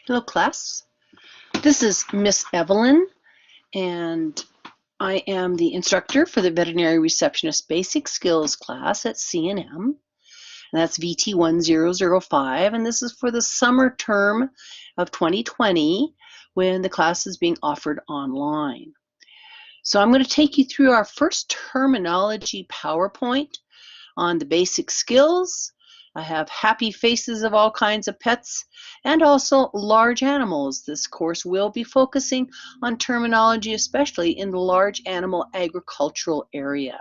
Hello class, this is Miss Evelyn and I am the instructor for the Veterinary Receptionist Basic Skills class at C&M, and that's VT1005, and this is for the summer term of 2020 when the class is being offered online. So I'm going to take you through our first terminology PowerPoint on the basic skills. I have happy faces of all kinds of pets and also large animals. This course will be focusing on terminology, especially in the large animal agricultural area.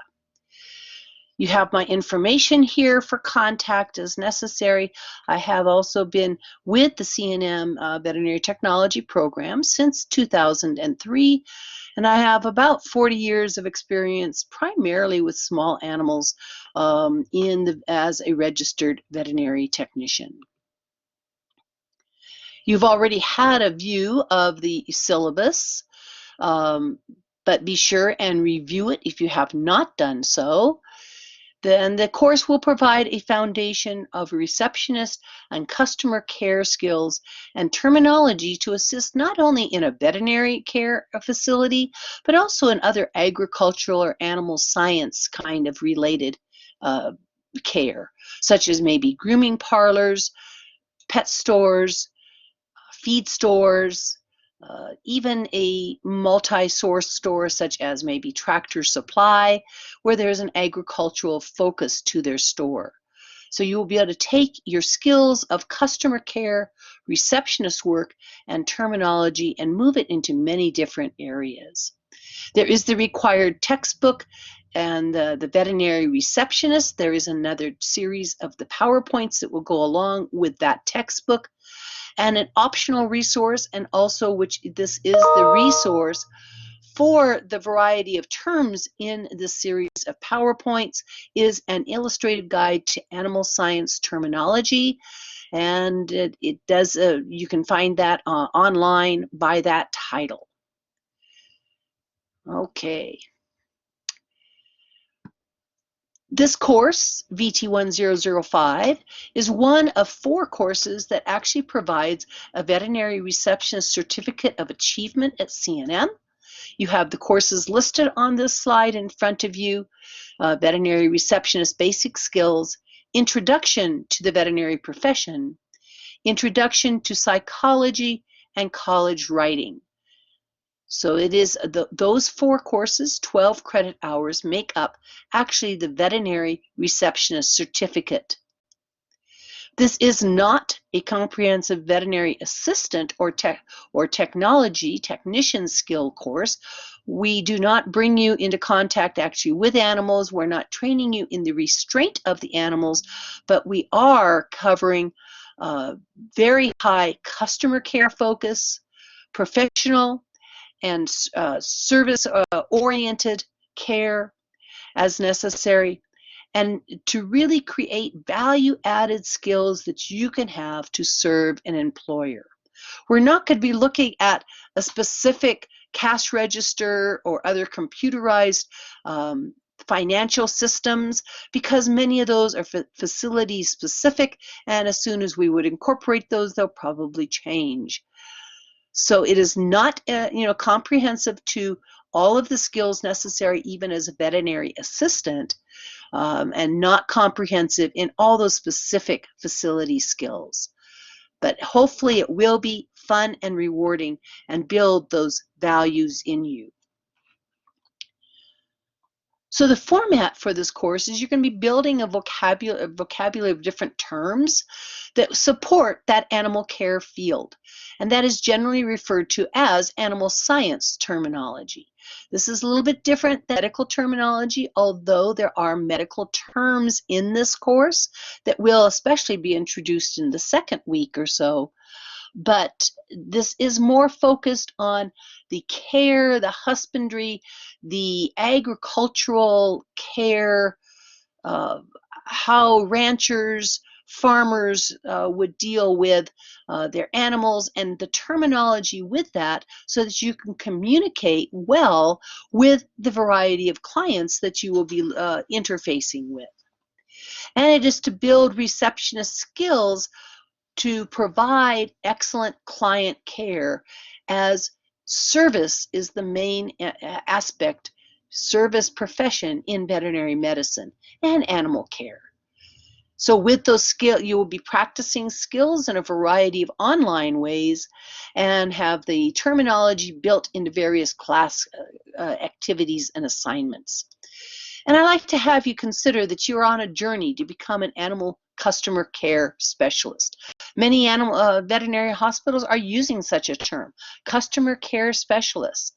You have my information here for contact as necessary. I have also been with the C&M Veterinary Technology Program since 2003, and I have about 40 years of experience primarily with small animals as a registered veterinary technician. You've already had a view of the syllabus, but be sure and review it if you have not done so. Then the course will provide a foundation of receptionist and customer care skills and terminology to assist not only in a veterinary care facility, but also in other agricultural or animal science kind of related care, such as maybe grooming parlors, pet stores, feed stores, even a multi-source store such as maybe Tractor Supply, where there's an agricultural focus to their store. So you will be able to take your skills of customer care, receptionist work, and terminology and move it into many different areas. There is the required textbook and the veterinary receptionist. There is another series of the PowerPoints that will go along with that textbook, and an optional resource, and also which this is the resource for the variety of terms in this series of PowerPoints, is an illustrated guide to animal science terminology, and it does you can find that online by that title. Okay. This course, VT1005, is one of 4 courses that actually provides a veterinary receptionist certificate of achievement at C&M. You have the courses listed on this slide in front of you: Veterinary Receptionist Basic Skills, Introduction to the Veterinary Profession, Introduction to Psychology, and College Writing. So it is those 4 courses, 12 credit hours, make up actually the Veterinary Receptionist Certificate. This is not a comprehensive veterinary assistant or technology technician skill course. We do not bring you into contact actually with animals. We're not training you in the restraint of the animals, but we are covering very high customer care focus, professional and service-oriented care as necessary, and to really create value-added skills that you can have to serve an employer. We're not going to be looking at a specific cash register or other computerized financial systems, because many of those are facility specific, and as soon as we would incorporate those, they'll probably change. So it is not comprehensive to all of the skills necessary even as a veterinary assistant, and not comprehensive in all those specific facility skills. But hopefully it will be fun and rewarding and build those values in you. So the format for this course is you're going to be building a vocabulary of different terms that support that animal care field, and that is generally referred to as animal science terminology. This is a little bit different than medical terminology, although there are medical terms in this course that will especially be introduced in the second week or so. But this is more focused on the care, the husbandry, the agricultural care, how ranchers, farmers would deal with their animals, and the terminology with that, so that you can communicate well with the variety of clients that you will be interfacing with. And it is to build receptionist skills to provide excellent client care, as service is the main aspect, service profession in veterinary medicine and animal care. So with those skills, you will be practicing skills in a variety of online ways and have the terminology built into various class activities and assignments. And I like to have you consider that you're on a journey to become an animal customer care specialist. Many animal veterinary hospitals are using such a term, customer care specialists.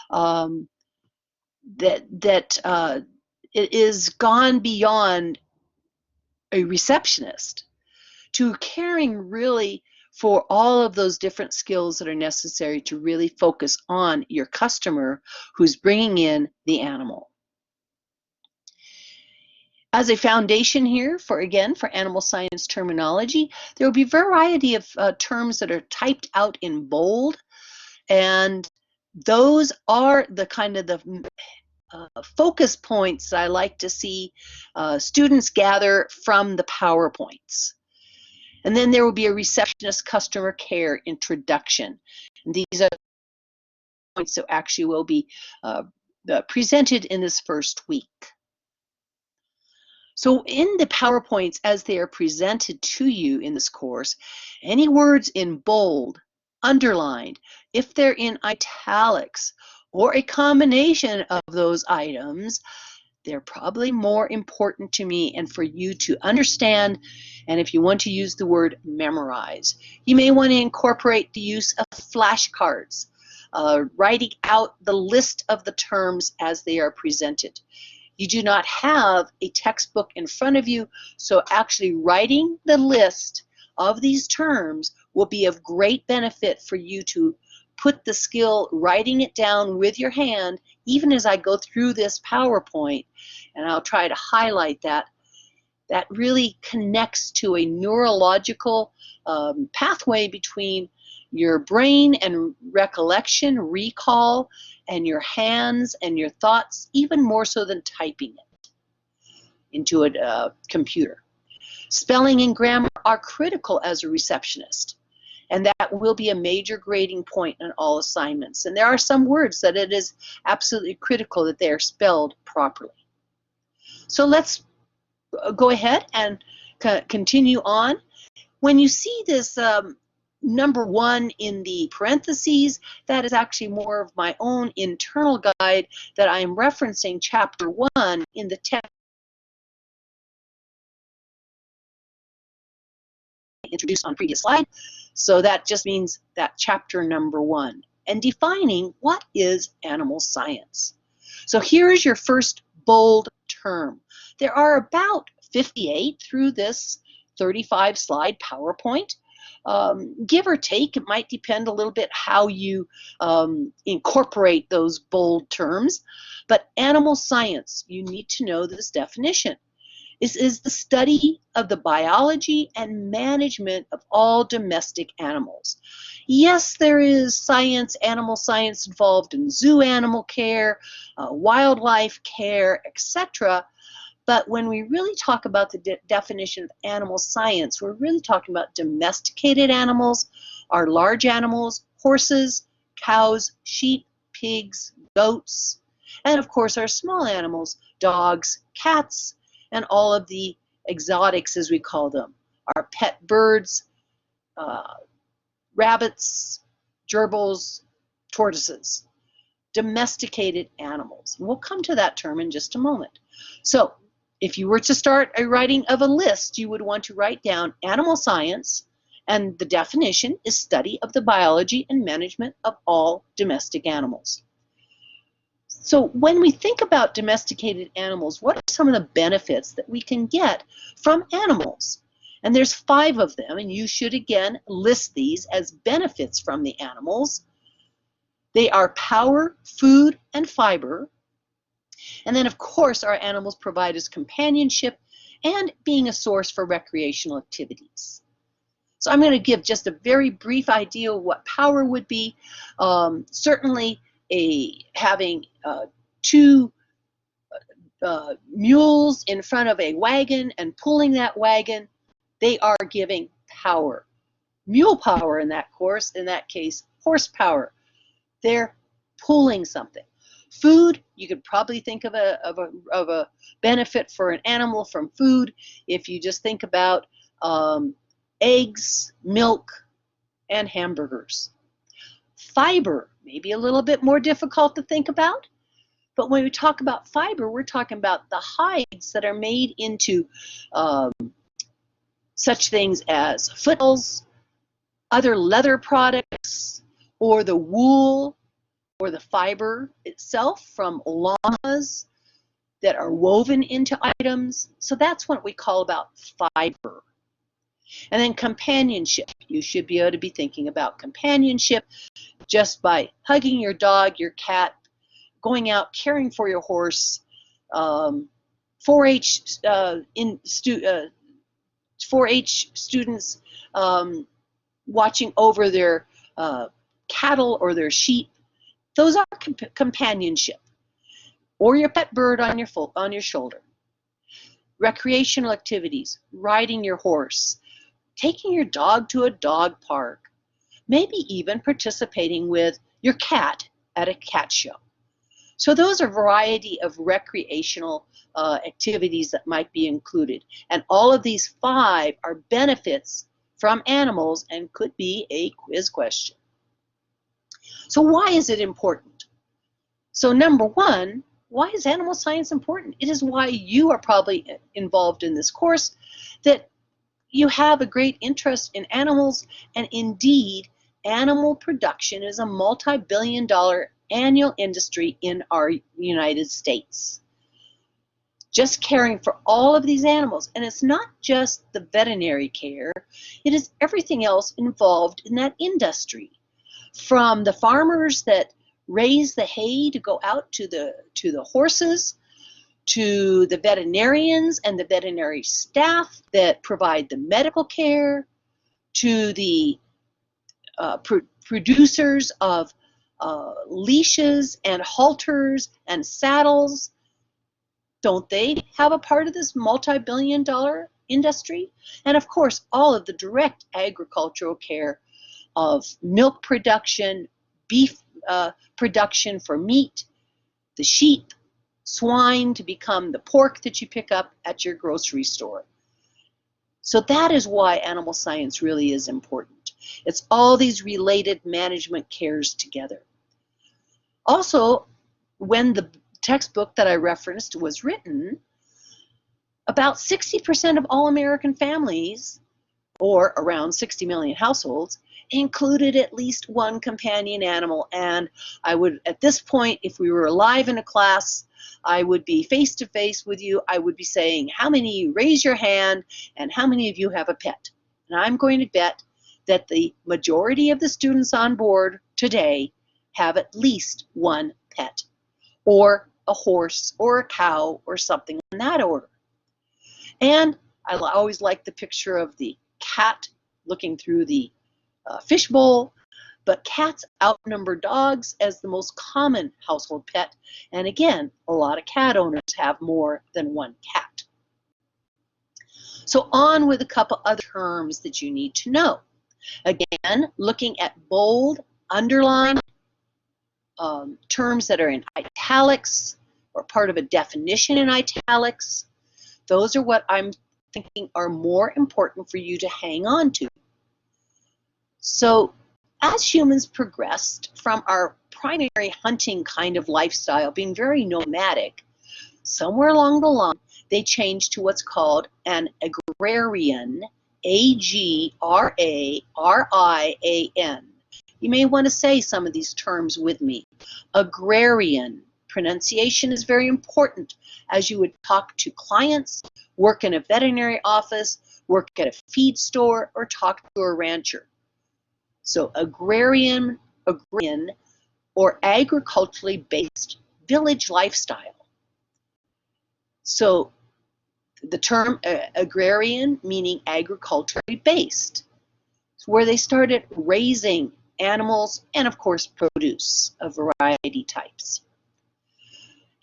It is gone beyond a receptionist to caring really for all of those different skills that are necessary to really focus on your customer who's bringing in the animal. As a foundation here for animal science terminology, there will be a variety of terms that are typed out in bold, and those are the kind of the focus points I like to see students gather from the PowerPoints. And then there will be a receptionist customer care introduction. And these are points that actually will be presented in this first week. So in the PowerPoints, as they are presented to you in this course, any words in bold, underlined, if they're in italics, or a combination of those items, they're probably more important to me and for you to understand. And if you want to use the word memorize, you may want to incorporate the use of flashcards, writing out the list of the terms as they are presented. You do not have a textbook in front of you, so actually writing the list of these terms will be of great benefit for you to put the skill writing it down with your hand, even as I go through this PowerPoint, and I'll try to highlight that. That really connects to a neurological pathway between your brain and recollection, recall, and your hands and your thoughts, even more so than typing it into a computer. Spelling and grammar are critical as a receptionist, and that will be a major grading point in all assignments. And there are some words that it is absolutely critical that they are spelled properly. So let's go ahead and continue on. When you see this number 1 in the parentheses, that is actually more of my own internal guide that I am referencing chapter 1 in the text introduced on previous slide. So that just means that chapter number 1 and defining what is animal science. So here is your first bold term. There are about 58 through this 35 slide PowerPoint. Give or take, it might depend a little bit how you incorporate those bold terms, but animal science, you need to know this definition. This is the study of the biology and management of all domestic animals. Yes, there is science, animal science involved in zoo animal care, wildlife care, etc. But when we really talk about the definition of animal science, we're really talking about domesticated animals, our large animals, horses, cows, sheep, pigs, goats, and of course our small animals, dogs, cats, and all of the exotics, as we call them, our pet birds, rabbits, gerbils, tortoises, domesticated animals. And we'll come to that term in just a moment. So if you were to start a writing of a list, you would want to write down animal science, and the definition is study of the biology and management of all domestic animals. So when we think about domesticated animals, what are some of the benefits that we can get from animals? And there's 5 of them, and you should again list these as benefits from the animals. They are power, food, and fiber. And then of course our animals provide us companionship and being a source for recreational activities. So I'm going to give just a very brief idea of what power would be. Certainly having 2 mules in front of a wagon and pulling that wagon, they are giving power. Mule power in that case, horsepower. They're pulling something. Food, you could probably think of a benefit for an animal from food if you just think about eggs, milk, and hamburgers. Fiber, maybe a little bit more difficult to think about, but when we talk about fiber, we're talking about the hides that are made into such things as footballs, other leather products, or the wool or the fiber itself from llamas that are woven into items. So that's what we call about fiber. And then companionship. You should be able to be thinking about companionship just by hugging your dog, your cat, going out, caring for your horse, 4-H 4-H students watching over their cattle or their sheep. Those are companionship. Or your pet bird on your shoulder. Recreational activities, riding your horse, taking your dog to a dog park, maybe even participating with your cat at a cat show. So those are a variety of recreational activities that might be included. And all of these 5 are benefits from animals and could be a quiz question. So why is it important? So number 1, why is animal science important? It is why you are probably involved in this course, that you have a great interest in animals, and indeed, animal production is a multi-billion-dollar annual industry in our United States. Just caring for all of these animals, and it's not just the veterinary care, it is everything else involved in that industry. From the farmers that raise the hay to go out to the horses, to the veterinarians and the veterinary staff that provide the medical care, to the producers of leashes and halters and saddles. Don't they have a part of this multi-billion-dollar industry? And of course, all of the direct agricultural care of milk production, beef production for meat, the sheep, swine to become the pork that you pick up at your grocery store. So that is why animal science really is important. It's all these related management cares together. Also, when the textbook that I referenced was written, about 60% of all American families, or around 60 million households, included at least one companion animal. And I would, at this point, if we were alive in a class, I would be face to face with you. I would be saying, how many raise your hand and how many of you have a pet? And I'm going to bet that the majority of the students on board today have at least one pet, or a horse or a cow or something in that order. And I always like the picture of the cat looking through the fishbowl, but cats outnumber dogs as the most common household pet. And again, a lot of cat owners have more than one cat. So on with a couple other terms that you need to know. Again, looking at bold, underlined terms that are in italics or part of a definition in italics. Those are what I'm thinking are more important for you to hang on to. So as humans progressed from our primary hunting kind of lifestyle, being very nomadic, somewhere along the line, they changed to what's called an agrarian, A-G-R-A-R-I-A-N. You may want to say some of these terms with me. Agrarian. Pronunciation is very important as you would talk to clients, work in a veterinary office, work at a feed store, or talk to a rancher. So agrarian or agriculturally based village lifestyle. So the term agrarian meaning agriculturally based, where they started raising animals and of course produce of variety types.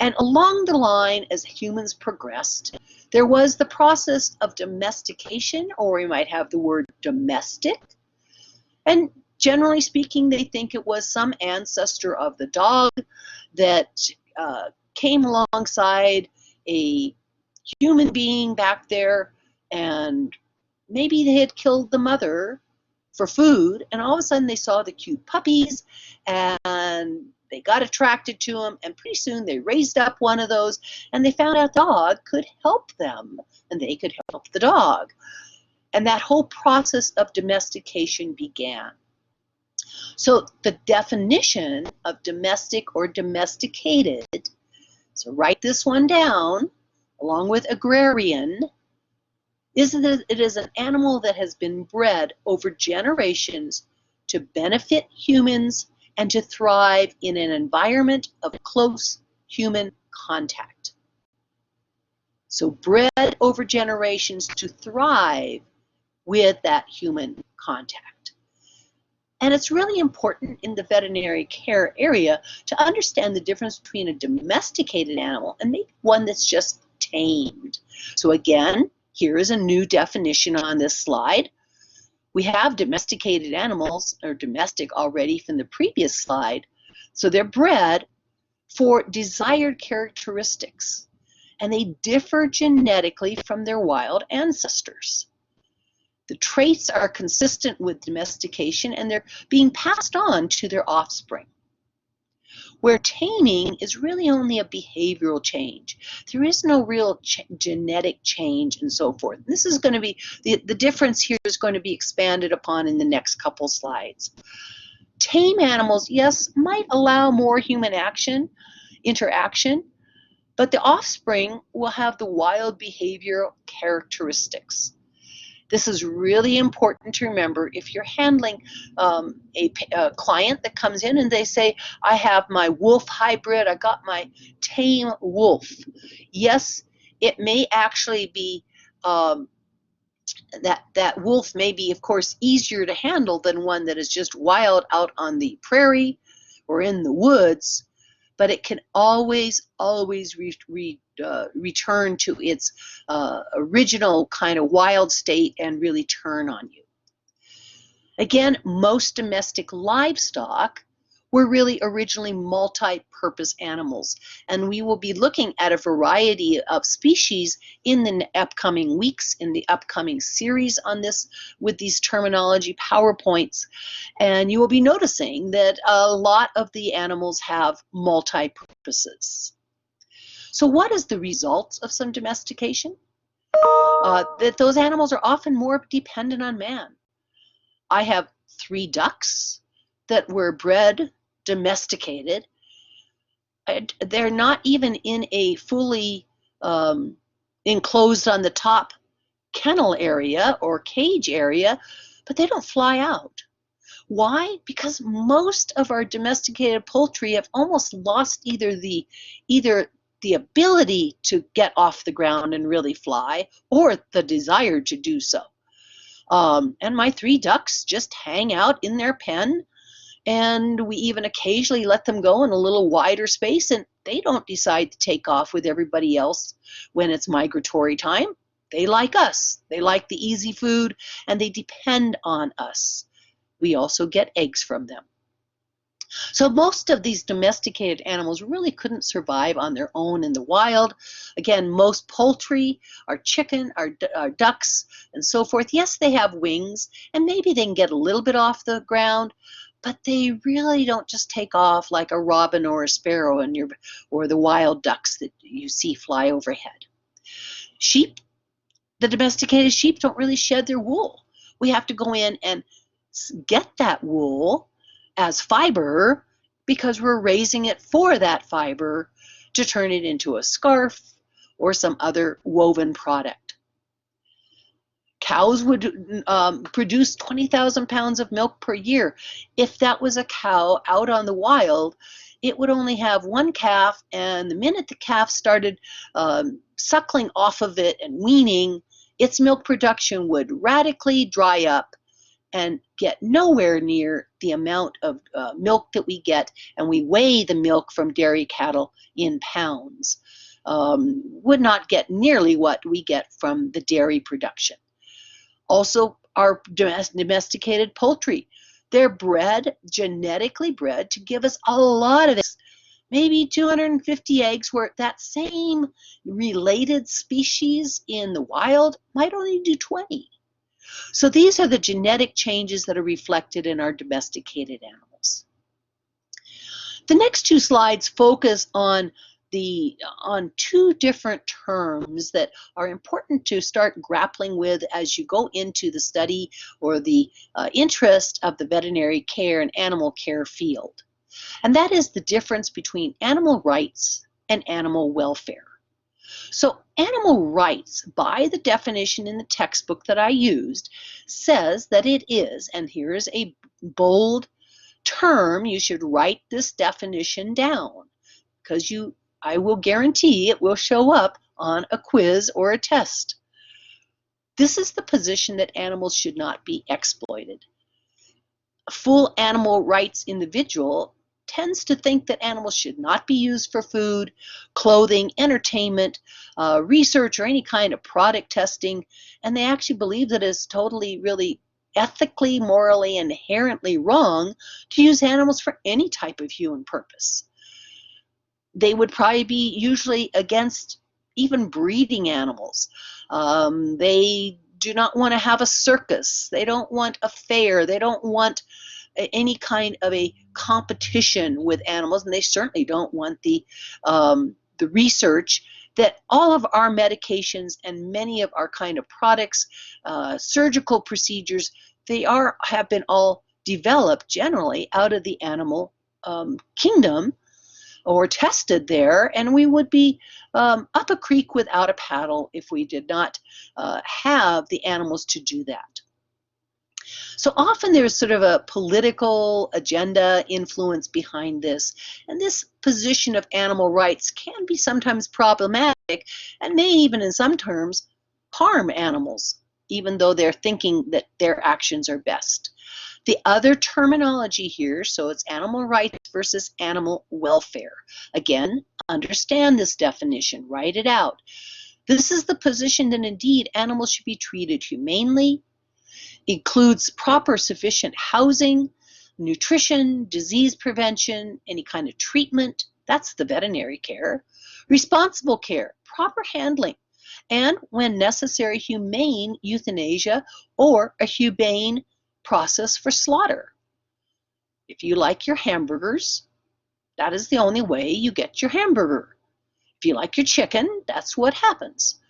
And along the line, as humans progressed, there was the process of domestication, or we might have the word domestic, And generally speaking, they think it was some ancestor of the dog that came alongside a human being back there, and maybe they had killed the mother for food, and all of a sudden they saw the cute puppies and they got attracted to them, and pretty soon they raised up one of those and they found out the dog could help them and they could help the dog. And that whole process of domestication began. So the definition of domestic or domesticated, so write this one down along with agrarian, is that it is an animal that has been bred over generations to benefit humans and to thrive in an environment of close human contact. So bred over generations to thrive with that human contact. And it's really important in the veterinary care area to understand the difference between a domesticated animal and maybe one that's just tamed. So again, here is a new definition on this slide. We have domesticated animals, or domestic already from the previous slide. So they're bred for desired characteristics, and they differ genetically from their wild ancestors. The traits are consistent with domestication, and they're being passed on to their offspring. Where taming is really only a behavioral change. There is no real genetic change and so forth. This is going to be, the difference here is going to be expanded upon in the next couple slides. Tame animals, yes, might allow more human interaction, but the offspring will have the wild behavioral characteristics. This is really important to remember if you're handling a client that comes in and they say, I have my wolf hybrid, I got my tame wolf. Yes, it may actually be that wolf may be, of course, easier to handle than one that is just wild out on the prairie or in the woods, but it can always return to its original kind of wild state and really turn on you. Again, most domestic livestock were really originally multi-purpose animals, and we will be looking at a variety of species in the upcoming weeks, in the upcoming series on this with these terminology PowerPoints, and you will be noticing that a lot of the animals have multi-purposes. So what is the result of some domestication? That those animals are often more dependent on man. I have 3 ducks that were bred domesticated. They're not even in a fully enclosed on the top kennel area or cage area, but they don't fly out. Why? Because most of our domesticated poultry have almost lost either the ability to get off the ground and really fly, or the desire to do so. And my 3 ducks just hang out in their pen, and we even occasionally let them go in a little wider space, and they don't decide to take off with everybody else when it's migratory time. They like us. They like the easy food, and they depend on us. We also get eggs from them. So most of these domesticated animals really couldn't survive on their own in the wild. Again, most poultry, our chicken, our ducks, and so forth, yes, they have wings, and maybe they can get a little bit off the ground, but they really don't just take off like a robin or a sparrow or the wild ducks that you see fly overhead. Sheep, the domesticated sheep don't really shed their wool. We have to go in and get that wool as fiber because we're raising it for that fiber to turn it into a scarf or some other woven product. Cows would produce 20,000 pounds of milk per year. If that was a cow out on the wild, it would only have 1 calf, and the minute the calf started suckling off of it and weaning, its milk production would radically dry up and get nowhere near the amount of milk that we get, and we weigh the milk from dairy cattle in pounds. Would not get nearly what we get from the dairy production. Also, our domesticated poultry. They're bred, genetically bred, to give us a lot of eggs, maybe 250 eggs, where that same related species in the wild might only do 20. So these are the genetic changes that are reflected in our domesticated animals. The next two slides focus on two different terms that are important to start grappling with as you go into the study or the interest of the veterinary care and animal care field. And that is the difference between animal rights and animal welfare. So animal rights, by the definition in the textbook that I used, says that it is, and here is a bold term, you should write this definition down, because I will guarantee it will show up on a quiz or a test. This is the position that animals should not be exploited. A full animal rights individual tends to think that animals should not be used for food, clothing, entertainment, research, or any kind of product testing, and they actually believe that it's totally, really ethically, morally, inherently wrong to use animals for any type of human purpose. They would probably be usually against even breeding animals. They do not want to have a circus. They don't want a fair. They don't want any kind of a competition with animals, and they certainly don't want the research that all of our medications and many of our kind of products, surgical procedures, have been all developed generally out of the animal kingdom, or tested there, and we would be up a creek without a paddle if we did not have the animals to do that. So often there's sort of a political agenda influence behind this, and this position of animal rights can be sometimes problematic and may even in some terms harm animals, even though they're thinking that their actions are best. The other terminology here, so it's animal rights versus animal welfare. Again, understand this definition, write it out. This is the position that indeed animals should be treated humanely, includes proper sufficient housing, nutrition, disease prevention, any kind of treatment, that's the veterinary care, responsible care, proper handling, and when necessary, humane euthanasia or a humane process for slaughter. If you like your hamburgers, that is the only way you get your hamburger. If you like your chicken, that's what happens.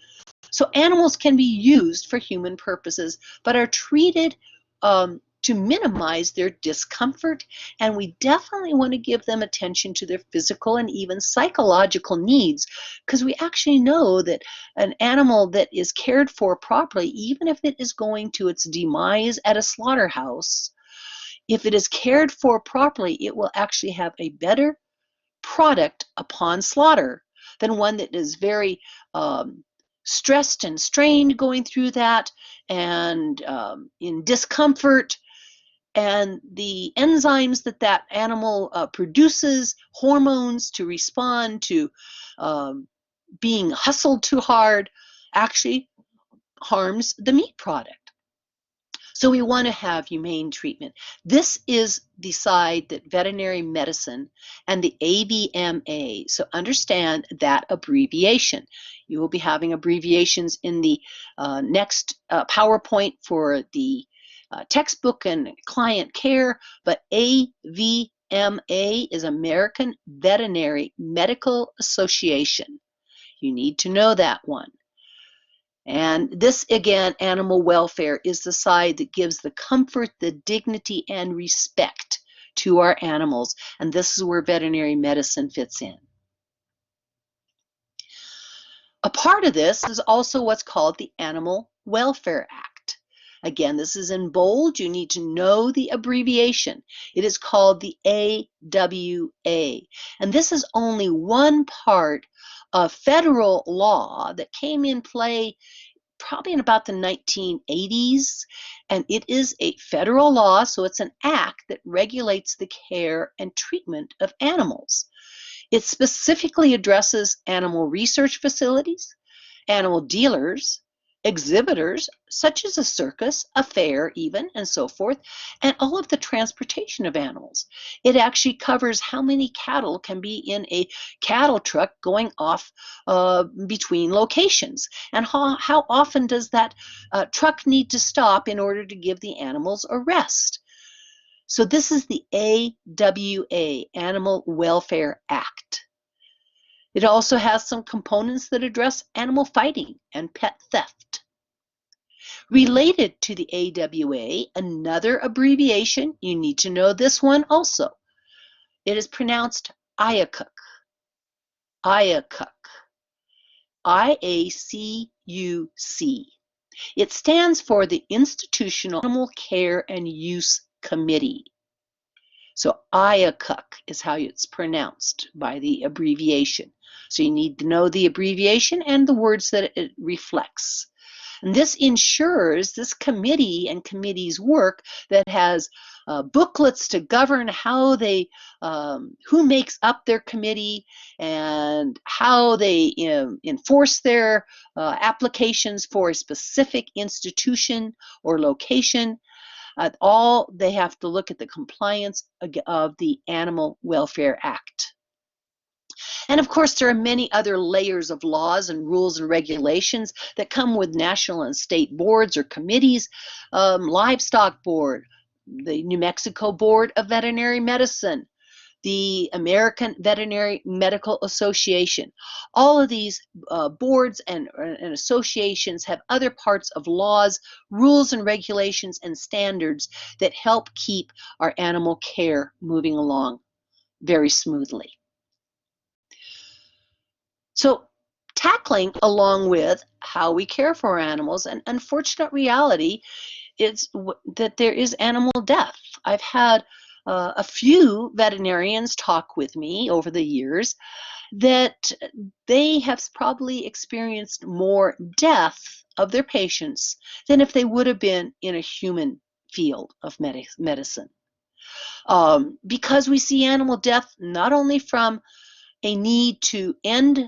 So animals can be used for human purposes, but are treated to minimize their discomfort, and we definitely want to give them attention to their physical and even psychological needs, because we actually know that an animal that is cared for properly, even if it is going to its demise at a slaughterhouse, if it is cared for properly, it will actually have a better product upon slaughter than one that is very stressed and strained going through that, and in discomfort, and the enzymes that animal produces, hormones to respond to being hustled too hard, actually harms the meat product. So we want to have humane treatment. This is the side that veterinary medicine and the AVMA, so understand that abbreviation. You will be having abbreviations in the next PowerPoint for the textbook and client care, but AVMA is American Veterinary Medical Association. You need to know that one. And this, again, animal welfare is the side that gives the comfort, the dignity, and respect to our animals. And this is where veterinary medicine fits in. A part of this is also what's called the Animal Welfare Act. Again, this is in bold. You need to know the abbreviation. It is called the AWA. And this is only one part of federal law that came in play probably in about the 1980s, and it is a federal law, so it's an act that regulates the care and treatment of animals. It specifically addresses animal research facilities, animal dealers, exhibitors, such as a circus, a fair even, and so forth, and all of the transportation of animals. It actually covers how many cattle can be in a cattle truck going off between locations, and how often does that truck need to stop in order to give the animals a rest. So this is the AWA, Animal Welfare Act. It also has some components that address animal fighting and pet theft. Related to the AWA, another abbreviation, you need to know this one also. It is pronounced IACUC. IACUC. IACUC. It stands for the Institutional Animal Care and Use Committee. So IACUC is how it's pronounced by the abbreviation. So you need to know the abbreviation and the words that it reflects. And this ensures this committee and committee's work that has booklets to govern how they, who makes up their committee and how they enforce their applications for a specific institution or location. All they have to look at the compliance of the Animal Welfare Act. And of course, there are many other layers of laws and rules and regulations that come with national and state boards or committees. Livestock Board, the New Mexico Board of Veterinary Medicine, the American Veterinary Medical Association. All of these boards and associations have other parts of laws, rules and regulations and standards that help keep our animal care moving along very smoothly. So tackling along with how we care for our animals, an unfortunate reality is that there is animal death. I've had a few veterinarians talk with me over the years that they have probably experienced more death of their patients than if they would have been in a human field of medicine. Because we see animal death not only from a need to end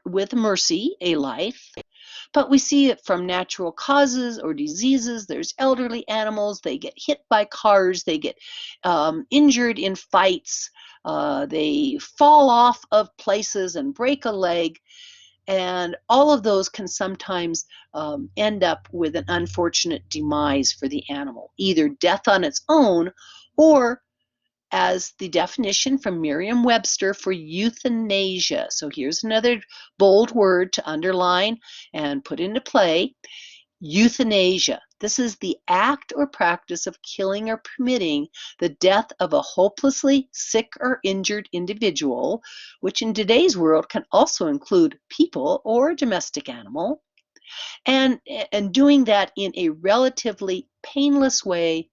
with mercy a life, but we see it from natural causes or diseases. There's elderly animals, they get hit by cars, they get injured in fights, they fall off of places and break a leg, and all of those can sometimes end up with an unfortunate demise for the animal, either death on its own or as the definition from Merriam-Webster for euthanasia. So here's another bold word to underline and put into play. Euthanasia. This is the act or practice of killing or permitting the death of a hopelessly sick or injured individual, which in today's world can also include people or a domestic animal, and doing that in a relatively painless way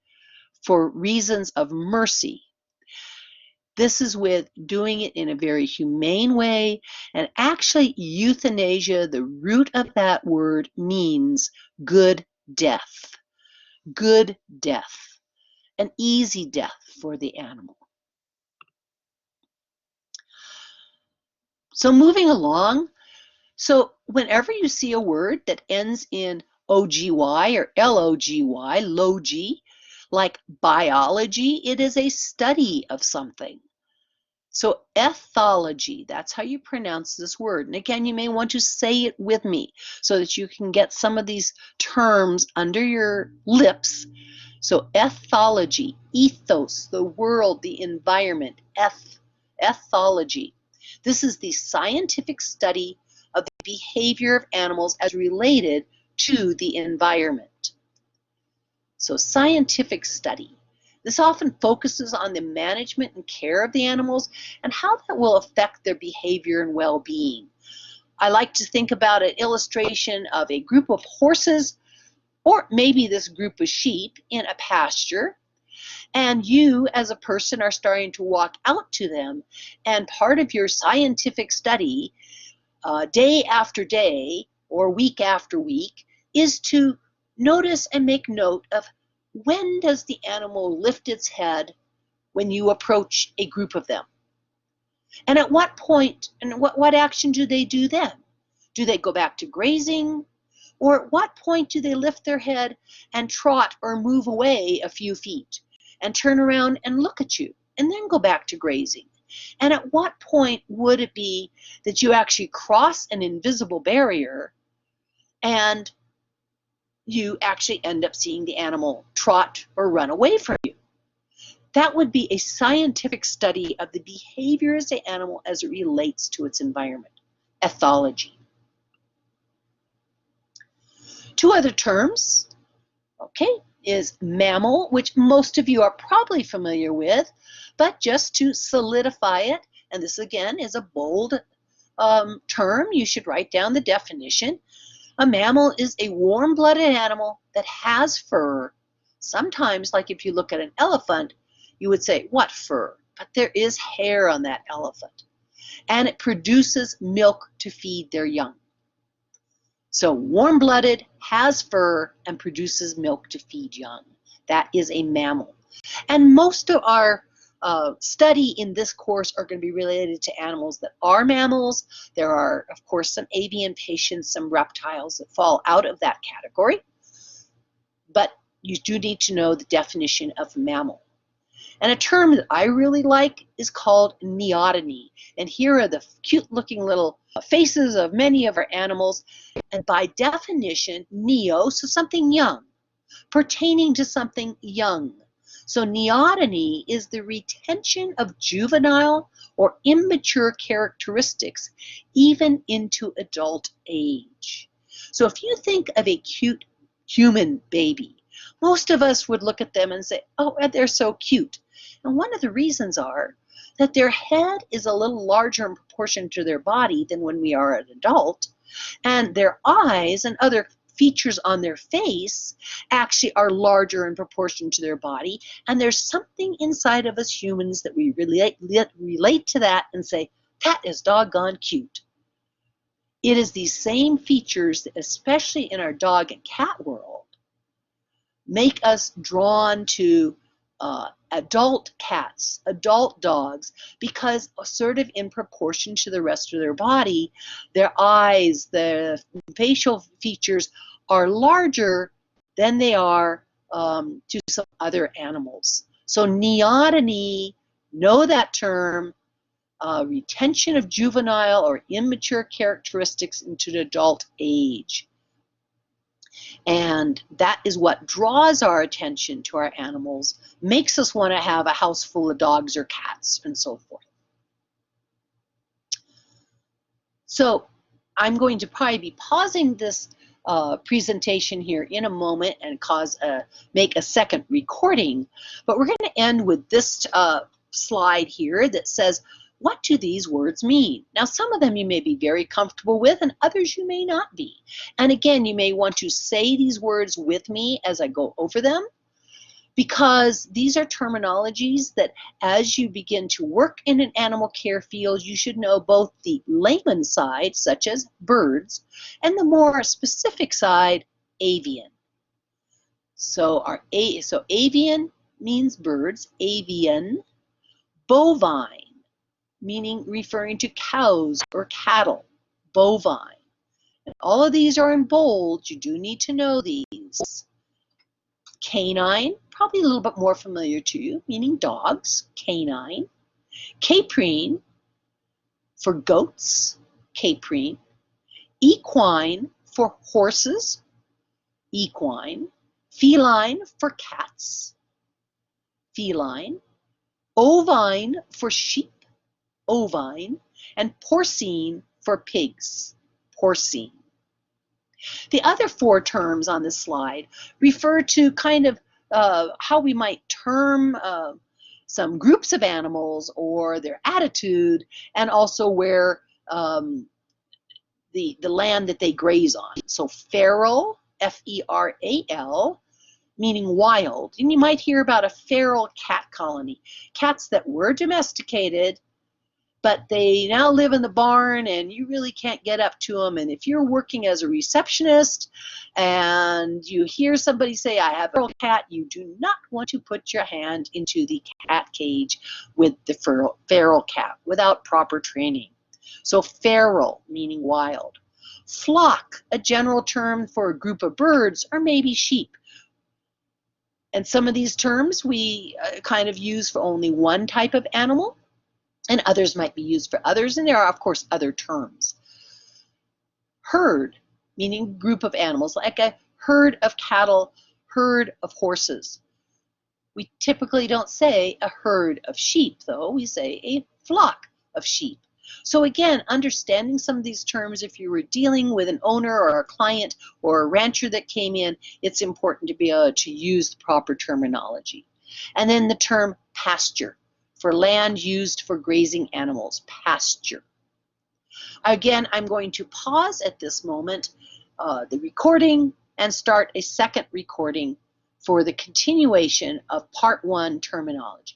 for reasons of mercy. This is with doing it in a very humane way, and actually euthanasia, the root of that word means good death. Good death. An easy death for the animal. So moving along, so whenever you see a word that ends in OGY or LOGY, logy, like biology, it is a study of something. So ethology, that's how you pronounce this word. And again, you may want to say it with me so that you can get some of these terms under your lips. So ethology, ethos, the world, the environment, ethology. This is the scientific study of the behavior of animals as related to the environment. So scientific study. This often focuses on the management and care of the animals and how that will affect their behavior and well-being. I like to think about an illustration of a group of horses, or maybe this group of sheep in a pasture, and you as a person are starting to walk out to them, and part of your scientific study, day after day or week after week, is to notice and make note of when does the animal lift its head when you approach a group of them? And at what point and what action do they do then? Do they go back to grazing? Or at what point do they lift their head and trot or move away a few feet and turn around and look at you and then go back to grazing? And at what point would it be that you actually cross an invisible barrier and you actually end up seeing the animal trot or run away from you? That would be a scientific study of the behavior of the animal as it relates to its environment, ethology. Two other terms, okay, is mammal, which most of you are probably familiar with, but just to solidify it, and this again is a bold term, you should write down the definition. A mammal is a warm-blooded animal that has fur. Sometimes, like if you look at an elephant, you would say, what fur? But there is hair on that elephant. And it produces milk to feed their young. So warm-blooded, has fur, and produces milk to feed young. That is a mammal. And most of our study in this course are going to be related to animals that are mammals. There are, of course, some avian patients, some reptiles that fall out of that category. But you do need to know the definition of mammal. And a term that I really like is called neoteny. And here are the cute-looking little faces of many of our animals. And by definition, neo, so something young, pertaining to something young. So neoteny is the retention of juvenile or immature characteristics even into adult age. So if you think of a cute human baby, most of us would look at them and say, oh, they're so cute. And one of the reasons are that their head is a little larger in proportion to their body than when we are an adult, and their eyes and other features on their face actually are larger in proportion to their body, and there's something inside of us humans that we relate to that and say, that is doggone cute. It is these same features that, especially in our dog and cat world, make us drawn to adult cats, adult dogs, because sort of in proportion to the rest of their body, their eyes, their facial features are larger than they are to some other animals. So neoteny, know that term, retention of juvenile or immature characteristics into adult age. And that is what draws our attention to our animals, makes us want to have a house full of dogs or cats and so forth. So I'm going to probably be pausing this presentation here in a moment and make a second recording, but we're going to end with this slide here that says, what do these words mean? Now, some of them you may be very comfortable with and others you may not be. And again, you may want to say these words with me as I go over them, because these are terminologies that as you begin to work in an animal care field, you should know both the layman side, such as birds, and the more specific side, avian. So avian means birds, avian, bovine, meaning referring to cows or cattle, bovine. And all of these are in bold. You do need to know these. Canine, probably a little bit more familiar to you, meaning dogs, canine. Caprine, for goats, caprine. Equine, for horses, equine. Feline, for cats, feline. Ovine, for sheep, ovine, and porcine for pigs, porcine. The other four terms on this slide refer to kind of how we might term some groups of animals or their attitude, and also where the land that they graze on. So feral, F-E-R-A-L, meaning wild. And you might hear about a feral cat colony, cats that were domesticated, but they now live in the barn and you really can't get up to them. And if you're working as a receptionist and you hear somebody say, I have a feral cat, you do not want to put your hand into the cat cage with the feral cat without proper training. So feral, meaning wild. Flock, a general term for a group of birds, or maybe sheep. And some of these terms we kind of use for only one type of animal, and others might be used for others, and there are, of course, other terms. Herd, meaning group of animals, like a herd of cattle, herd of horses. We typically don't say a herd of sheep, though. We say a flock of sheep. So again, understanding some of these terms, if you were dealing with an owner or a client or a rancher that came in, it's important to be able to use the proper terminology. And then the term pasture, for land used for grazing animals, pasture. Again, I'm going to pause at this moment the recording and start a second recording for the continuation of part 1 terminology.